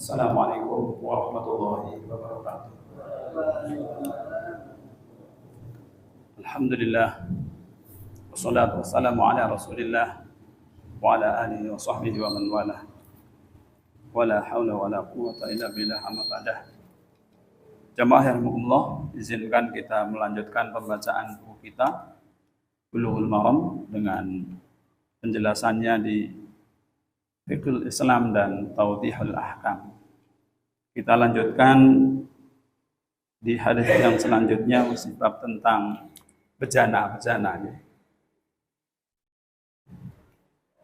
Assalamualaikum warahmatullahi wabarakatuh. Alhamdulillah, wassalatu wassalamu ala rasulillah wa ala alihi wa sahbihi wa man wala. Wala hawla wala quwwata illa billah, amma ba'dah. Jamaah rahimakumullah, izinkan kita melanjutkan pembacaan buku kita Bulughul Maram dengan penjelasannya di Fiqhul Islam dan Tawdihul Ahkam. Kita lanjutkan di hadis yang selanjutnya, bab tentang bejana.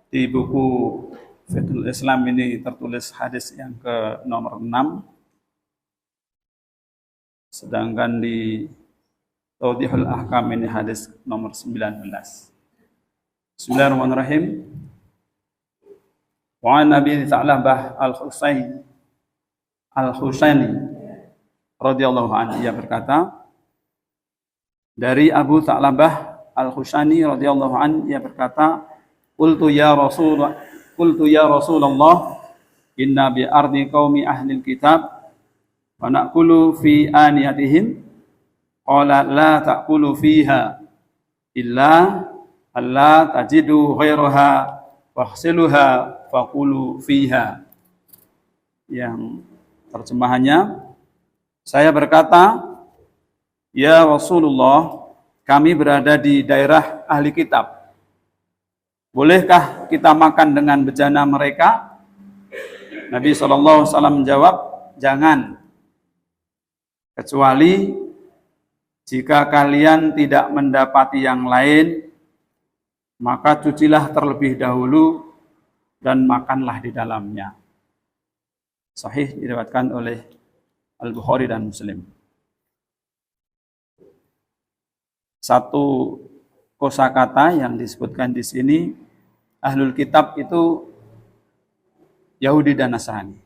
Di buku Fiqhul Islam ini tertulis hadis yang ke nomor 6, sedangkan di Tawdihul Ahkam ini hadis nomor 19. Bismillahirrahmanirrahim. Wa an Abi Tha'labah Al-Husaini radhiyallahu anhu, ia berkata, dari Abu Tha'labah Al-Husaini radhiyallahu anhu, ia berkata, qultu ya Rasulullah, inna bi ardi qaumi ahli kitab wa na'kulu fi aniyatihim. Qala la ta'kulu fiha illa alla tajidu ghairaha waghsiluha faqulu fiha. Yang terjemahannya, saya berkata, ya Rasulullah, kami berada di daerah ahli kitab. Bolehkah kita makan dengan bejana mereka? Nabi SAW menjawab, jangan. Kecuali jika kalian tidak mendapati yang lain, maka cucilah terlebih dahulu dan makanlah di dalamnya. Sahih, diriwayatkan oleh Al-Bukhari dan Muslim. Satu kosakata yang disebutkan di sini, ahlul kitab itu Yahudi dan Nasrani.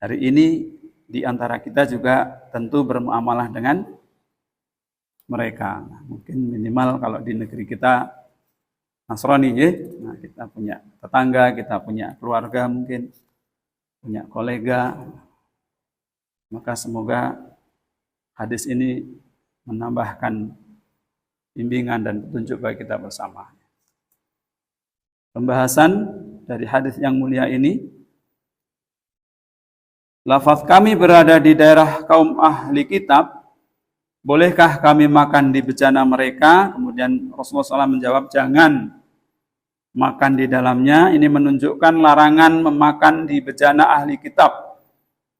Hari ini di antara kita juga tentu bermuamalah dengan mereka. Mungkin minimal kalau di negeri kita Nasrani, ya. Nah, kita punya tetangga, kita punya keluarga, mungkin punya kolega. Maka semoga hadis ini menambahkan bimbingan dan petunjuk bagi kita bersama. Pembahasan dari hadis yang mulia ini, lafaz kami berada di daerah kaum ahli kitab, bolehkah kami makan di bejana mereka? Kemudian Rasulullah SAW menjawab, jangan makan di dalamnya. Ini menunjukkan larangan memakan di bejana ahli kitab.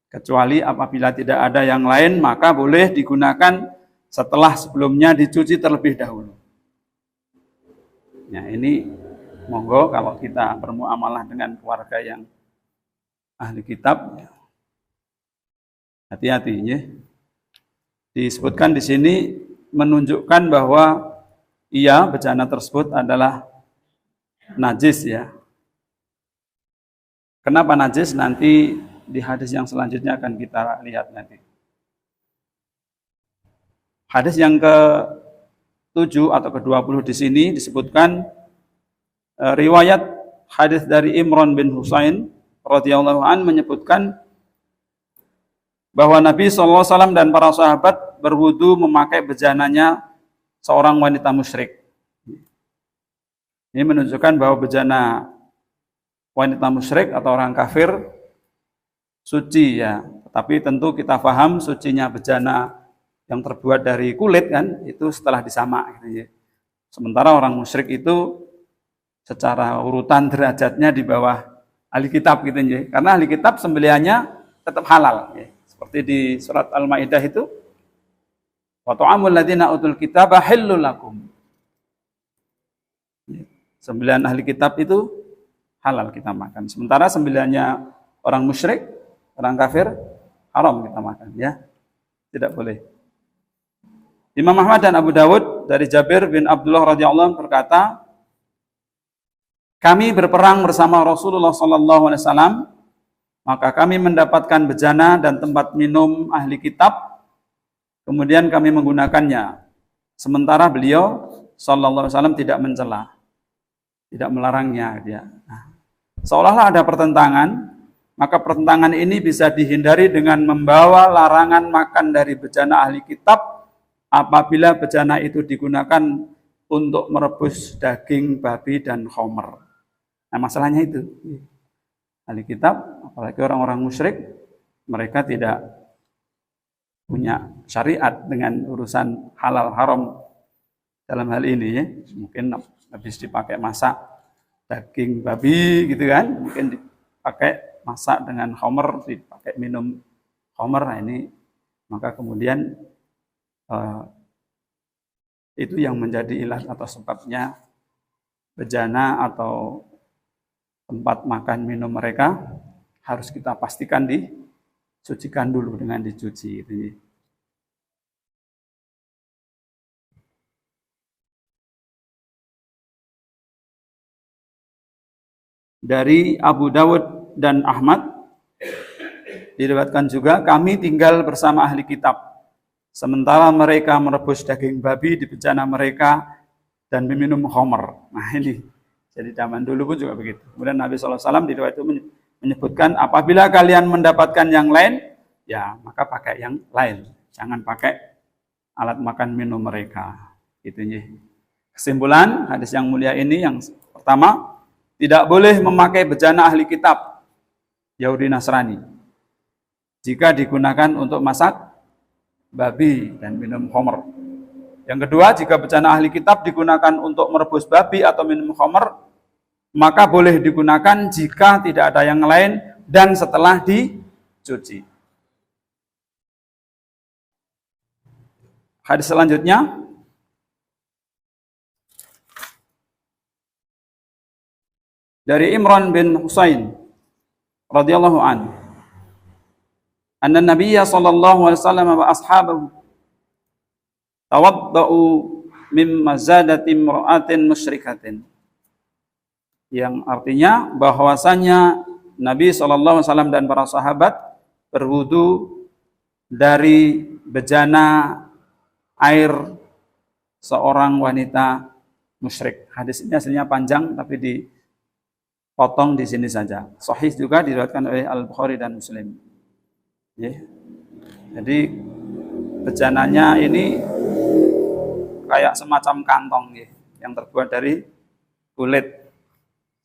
Kecuali apabila tidak ada yang lain, maka boleh digunakan setelah sebelumnya dicuci terlebih dahulu. Nah, ini monggo kalau kita bermuamalah dengan keluarga yang ahli kitab, hati-hati, ya. Disebutkan di sini menunjukkan bahwa iya, bejana tersebut adalah najis, ya. Kenapa najis? Nanti di hadis yang selanjutnya akan kita lihat nanti. Hadis yang ke-7 atau ke-20 di sini disebutkan riwayat hadis dari Imran bin Husain radhiyallahu an menyebutkan bahwa Nabi SAW dan para sahabat berwudu memakai bejananya seorang wanita musyrik. Ini menunjukkan bahwa bejana wanita musyrik atau orang kafir suci, ya. Tapi tentu kita paham sucinya bejana yang terbuat dari kulit, kan, itu setelah disamak, gitu, ya. Sementara orang musyrik itu secara urutan derajatnya di bawah ahli kitab, gitu, ya. Karena ahli kitab sembelihannya tetap halal, ya. Seperti di surat Al-Maidah itu, wa ta'amul ladzina utul kitaba hillul lakum. Sembelihan ahli kitab itu halal kita makan. Sementara sembelihannya orang musyrik, orang kafir, haram kita makan, ya. Tidak boleh. Imam Ahmad dan Abu Dawud dari Jabir bin Abdullah radhiyallahu anhu berkata, kami berperang bersama Rasulullah SAW, maka kami mendapatkan bejana dan tempat minum ahli kitab, kemudian kami menggunakannya. Sementara beliau SAW tidak mencela, tidak melarangnya, dia. Nah, seolah-olah ada pertentangan Maka pertentangan ini bisa dihindari dengan membawa larangan makan dari bejana ahli kitab apabila bejana itu digunakan untuk merebus daging babi dan khomer. Nah, masalahnya itu. Ahli kitab, apalagi orang-orang musyrik, mereka tidak punya syariat dengan urusan halal haram dalam hal ini ya. Mungkin habis dipakai masak daging babi gitu kan, mungkin dipakai masak dengan khomer, dipakai minum khomer. Nah, ini maka kemudian itu yang menjadi ilat atau sebabnya bejana atau tempat makan minum mereka harus kita pastikan disucikan dulu dengan dicuci. Dari Abu Dawud dan Ahmad diriwayatkan juga, kami tinggal bersama ahli kitab sementara mereka merebus daging babi di bejana mereka dan meminum khamr. Nah ini, jadi zaman dulu pun juga begitu. Kemudian Nabi SAW di riwayat itu menyebutkan, apabila kalian mendapatkan yang lain, ya maka pakai yang lain. Jangan pakai alat makan minum mereka. Gitu ya. Kesimpulan hadis yang mulia ini yang pertama, tidak boleh memakai bejana ahli kitab Yahudi Nasrani jika digunakan untuk masak babi dan minum khamr. Yang kedua, jika bejana ahli kitab digunakan untuk merebus babi atau minum khamr, maka boleh digunakan jika tidak ada yang lain dan setelah dicuci. Hadis selanjutnya dari Imran bin Husain radhiyallahu anhu, anna Nabiyya sallallahu alaihi wasallam wa ashabahu tawadda'u mimma zadati imra'atin musyrikatin. Yang artinya bahwasanya Nabi sallallahu alaihi wasallam dan para sahabat berwudu dari bejana air seorang wanita musyrik. Hadis ini aslinya panjang tapi dipotong di sini saja. Sahih juga diriwayatkan oleh Al-Bukhari dan Muslim. Ya. Jadi bejananya ini kayak semacam kantong ya, yang terbuat dari kulit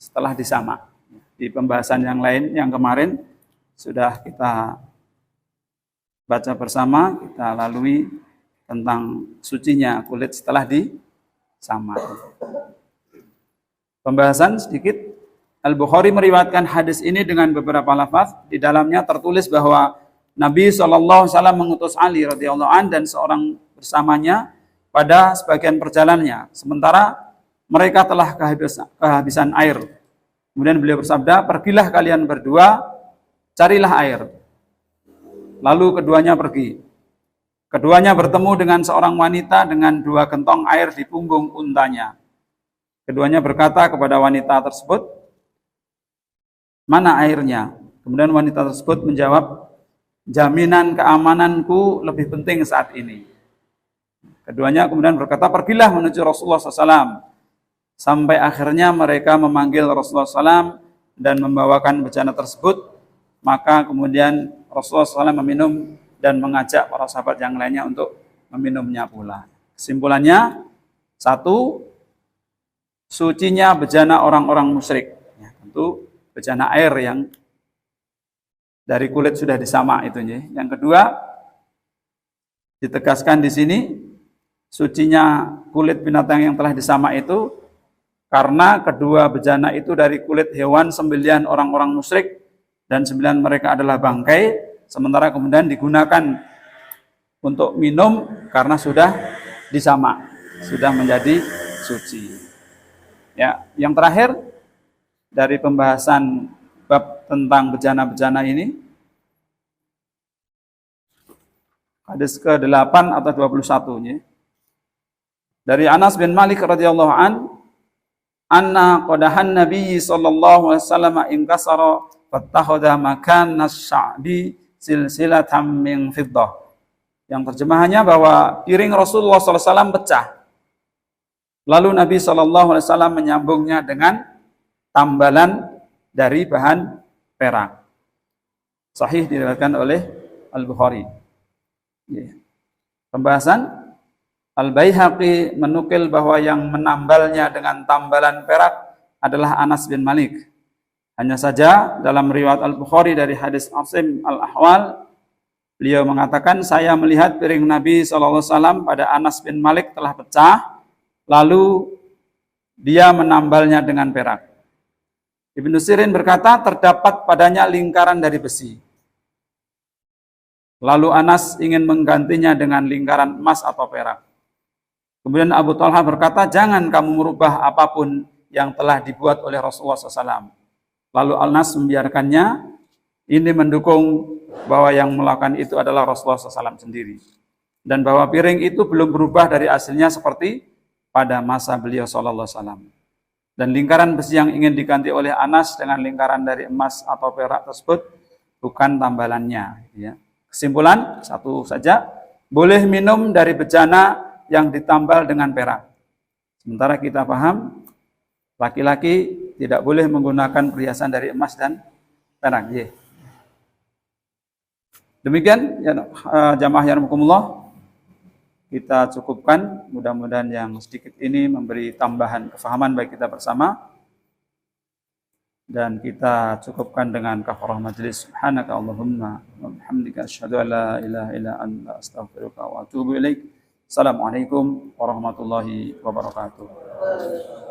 setelah disamak. Di pembahasan yang lain yang kemarin sudah kita baca bersama, kita lalui tentang sucinya kulit setelah disamak. Pembahasan sedikit. Al-Bukhari meriwayatkan hadis ini dengan beberapa lafaz. Di dalamnya tertulis bahwa Nabi SAW mengutus Ali radhiyallahu anhu dan seorang bersamanya pada sebagian perjalanannya. Sementara mereka telah kehabisan air. Kemudian beliau bersabda, pergilah kalian berdua, carilah air. Lalu keduanya pergi. Keduanya bertemu dengan seorang wanita dengan 2 gentong air di punggung untanya. Keduanya berkata kepada wanita tersebut, mana airnya? Kemudian wanita tersebut menjawab, jaminan keamananku lebih penting saat ini. Keduanya kemudian berkata, pergilah menuju Rasulullah SAW. Sampai akhirnya mereka memanggil Rasulullah SAW dan membawakan bejana tersebut. Maka kemudian Rasulullah SAW meminum dan mengajak para sahabat yang lainnya untuk meminumnya pula. Kesimpulannya, 1, sucinya bejana orang-orang musyrik. Ya, tentu bejana air yang dari kulit sudah disamak itu. Yang kedua, ditegaskan di sini, sucinya kulit binatang yang telah disamak itu karena kedua bejana itu dari kulit hewan sembelihan orang-orang musyrik dan sembelihan mereka adalah bangkai, sementara kemudian digunakan untuk minum karena sudah disamak, sudah menjadi suci. Ya, yang terakhir dari pembahasan bab tentang bejana-bejana ini, hadis ke-8 atau 21-nya. Dari Anas bin Malik radhiyallahu an, anna qadahan Nabi sallallahu alaihi wasallam inkasara fattakhadha makan as-sa'bi silsilatan min fiddah. Yang terjemahannya bahwa piring Rasulullah SAW pecah. Lalu Nabi SAW menyambungnya dengan tambalan dari bahan perak. sahih diriwayatkan oleh Al-Bukhari. Ya. Pembahasan Al-Baihaqi menukil bahwa yang menambalnya dengan tambalan perak adalah Anas bin Malik. Hanya saja dalam riwayat Al-Bukhari dari hadis Asim Al-Ahwal, beliau mengatakan, saya melihat piring Nabi SAW pada Anas bin Malik telah pecah, lalu dia menambalnya dengan perak. Ibnu Sirin berkata, terdapat padanya lingkaran dari besi. Lalu Anas ingin menggantinya dengan lingkaran emas atau perak. Kemudian Abu Talha berkata, jangan kamu merubah apapun yang telah dibuat oleh Rasulullah SAW. Lalu Anas membiarkannya. Ini mendukung bahwa yang melakukan itu adalah Rasulullah SAW sendiri. Dan bahwa piring itu belum berubah dari aslinya seperti pada masa beliau SAW. Dan lingkaran besi yang ingin diganti oleh Anas dengan lingkaran dari emas atau perak tersebut bukan tambalannya. Ya. Kesimpulan, satu saja, boleh minum dari bejana yang ditambal dengan perak. Sementara kita paham, laki-laki tidak boleh menggunakan perhiasan dari emas dan perak. Yeah. Demikian ya, jamaah yarhamukumullah, kita cukupkan. Mudah-mudahan yang sedikit ini memberi tambahan kefahaman bagi kita bersama. Dan kita cukupkan dengan kafarah majelis. Subhanaka Allahumma wa bihamdika asyhadu an la ilaha illa anta astaghfiruka wa atubu ilaik. Assalamualaikum warahmatullahi wabarakatuh.